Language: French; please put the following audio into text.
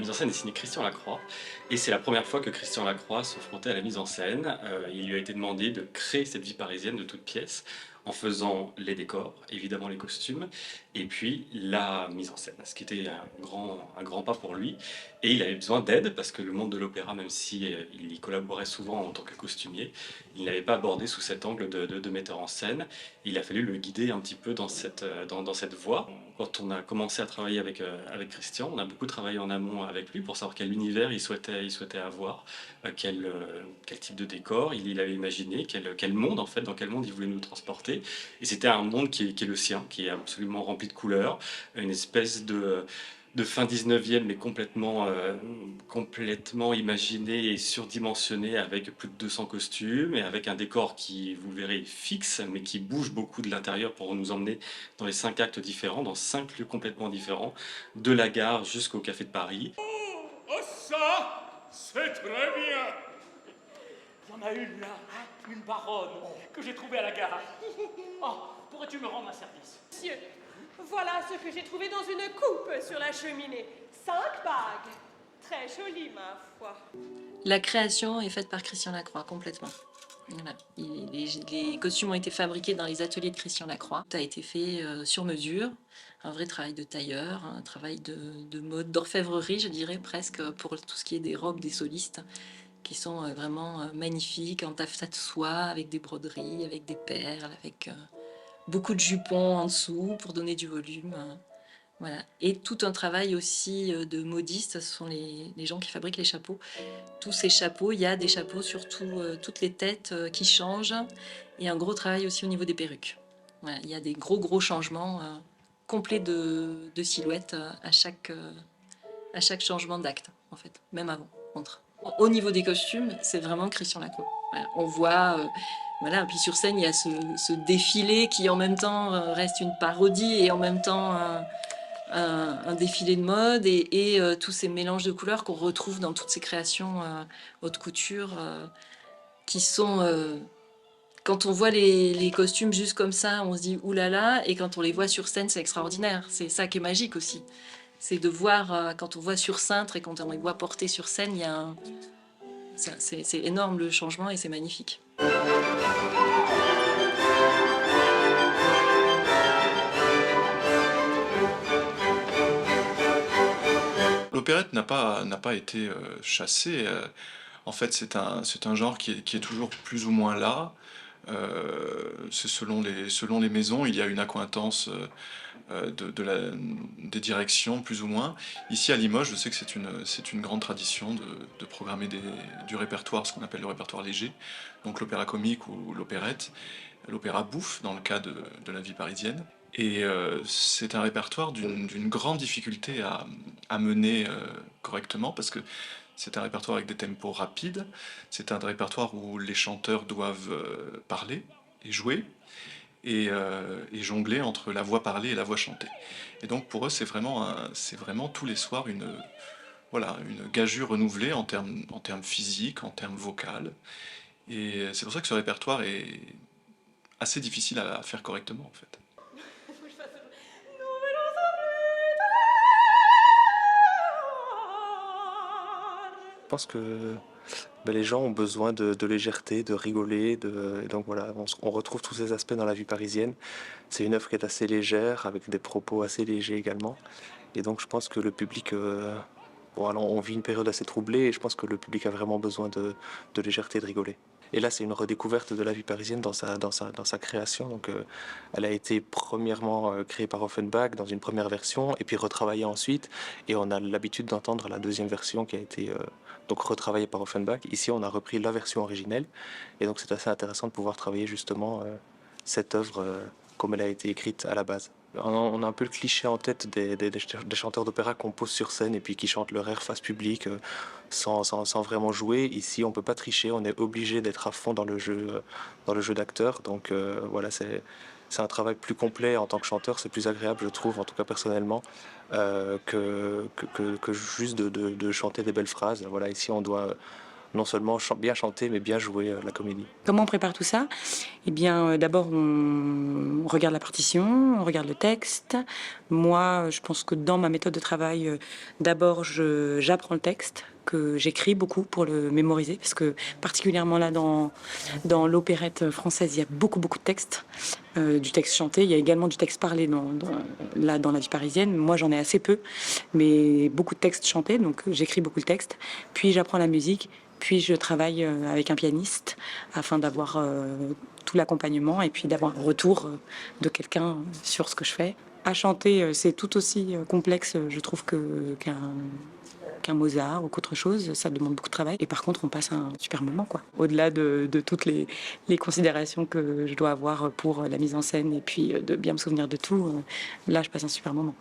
mise en scène est signée Christian Lacroix et c'est la première fois que Christian Lacroix se frontait à la mise en scène. Il lui a été demandé de créer cette vie parisienne de toutes pièces en faisant les décors, évidemment les costumes, et puis la mise en scène, ce qui était un grand pas pour lui. Et il avait besoin d'aide parce que le monde de l'opéra, même si il y collaborait souvent en tant que costumier, il n'avait pas abordé sous cet angle de metteur en scène. Il a fallu le guider un petit peu dans cette voie. Quand on a commencé à travailler avec Christian, on a beaucoup travaillé en amont avec lui pour savoir quel univers il souhaitait avoir, quel type de décor il avait imaginé, quel monde en fait, dans quel monde il voulait nous transporter. Et c'était un monde qui est le sien, qui est absolument rempli de couleurs, une espèce de fin 19e, mais complètement imaginé et surdimensionné avec plus de 200 costumes et avec un décor qui, vous le verrez, est fixe, mais qui bouge beaucoup de l'intérieur pour nous emmener dans les 5 actes différents, dans 5 lieux complètement différents, de la gare jusqu'au Café de Paris. Oh, ça, c'est très bien. Il y en a une là, une baronne, que j'ai trouvée à la gare. Oh, pourrais-tu me rendre un service? Monsieur, voilà ce que j'ai trouvé dans une coupe sur la cheminée. 5 bagues. Très joli, ma foi. La création est faite par Christian Lacroix, complètement. Voilà. Les costumes ont été fabriqués dans les ateliers de Christian Lacroix. Tout a été fait sur mesure, un vrai travail de tailleur, un travail de mode, d'orfèvrerie, je dirais presque, pour tout ce qui est des robes des solistes, qui sont vraiment magnifiques, en taffetas de soie, avec des broderies, avec des perles, avec beaucoup de jupons en dessous pour donner du volume. Voilà. Et tout un travail aussi de modistes, ce sont les gens qui fabriquent les chapeaux. Tous ces chapeaux, il y a des chapeaux sur toutes les têtes qui changent, et un gros travail aussi au niveau des perruques. Voilà. Il y a des gros changements complets de silhouette à chaque changement d'acte, en fait, même avant, entre. Au niveau des costumes, c'est vraiment Christian Lacroix. Voilà. On voit, voilà, puis sur scène, il y a ce défilé qui en même temps reste une parodie et en même temps un défilé de mode et tous ces mélanges de couleurs qu'on retrouve dans toutes ces créations haute couture qui sont... quand on voit les costumes juste comme ça, on se dit oulala, et quand on les voit sur scène, c'est extraordinaire. C'est ça qui est magique aussi. C'est de voir, quand on voit sur cintre et quand on les voit porter sur scène, il y a un... C'est énorme le changement et c'est magnifique. L'opérette n'a pas été chassée. En fait, c'est un genre qui est toujours plus ou moins là. C'est selon les maisons, il y a une accointance des directions, plus ou moins. Ici à Limoges, je sais que c'est une grande tradition de programmer du répertoire, ce qu'on appelle le répertoire léger, donc l'opéra comique ou l'opérette, l'opéra bouffe dans le cas de la vie parisienne. Et c'est un répertoire d'une grande difficulté à mener correctement, parce que c'est un répertoire avec des tempos rapides, c'est un répertoire où les chanteurs doivent parler et jouer, et jongler entre la voix parlée et la voix chantée. Et donc pour eux, c'est vraiment tous les soirs voilà, une gageure renouvelée en termes physiques, en termes vocaux. Et c'est pour ça que ce répertoire est assez difficile à faire correctement, en fait. Je pense que les gens ont besoin de légèreté, de rigoler, et donc voilà, on retrouve tous ces aspects dans la vie parisienne. C'est une œuvre qui est assez légère, avec des propos assez légers également. Et donc je pense que le public, bon, alors on vit une période assez troublée, et je pense que le public a vraiment besoin de légèreté, de rigoler. Et là, c'est une redécouverte de la vie parisienne dans sa création. Donc, elle a été premièrement créée par Offenbach dans une première version, et puis retravaillée ensuite. Et on a l'habitude d'entendre la deuxième version qui a été donc retravaillée par Offenbach. Ici, on a repris la version originelle. Et donc, c'est assez intéressant de pouvoir travailler justement cette œuvre comme elle a été écrite à la base. On a un peu le cliché en tête des chanteurs d'opéra qu'on pose sur scène et puis qui chantent leur air face public sans vraiment jouer. Ici, on peut pas tricher, on est obligé d'être à fond dans le jeu d'acteur. Donc voilà, c'est un travail plus complet en tant que chanteur. C'est plus agréable, je trouve, en tout cas personnellement, que juste de chanter des belles phrases. Voilà, ici, non seulement bien chanter, mais bien jouer la comédie. Comment on prépare tout ça? Eh bien, d'abord, on regarde la partition, on regarde le texte. Moi, je pense que dans ma méthode de travail, d'abord, j'apprends le texte, que j'écris beaucoup pour le mémoriser, parce que particulièrement là, dans l'opérette française, il y a beaucoup de textes, du texte chanté. Il y a également du texte parlé dans la vie parisienne. Moi, j'en ai assez peu, mais beaucoup de textes chantés, donc j'écris beaucoup de textes. Puis, j'apprends la musique. Puis je travaille avec un pianiste afin d'avoir tout l'accompagnement et puis d'avoir un retour de quelqu'un sur ce que je fais. À chanter, c'est tout aussi complexe, je trouve, qu'un Mozart ou qu'autre chose. Ça demande beaucoup de travail. Et par contre, on passe un super moment, quoi. Au-delà de toutes les considérations que je dois avoir pour la mise en scène et puis de bien me souvenir de tout, là, je passe un super moment.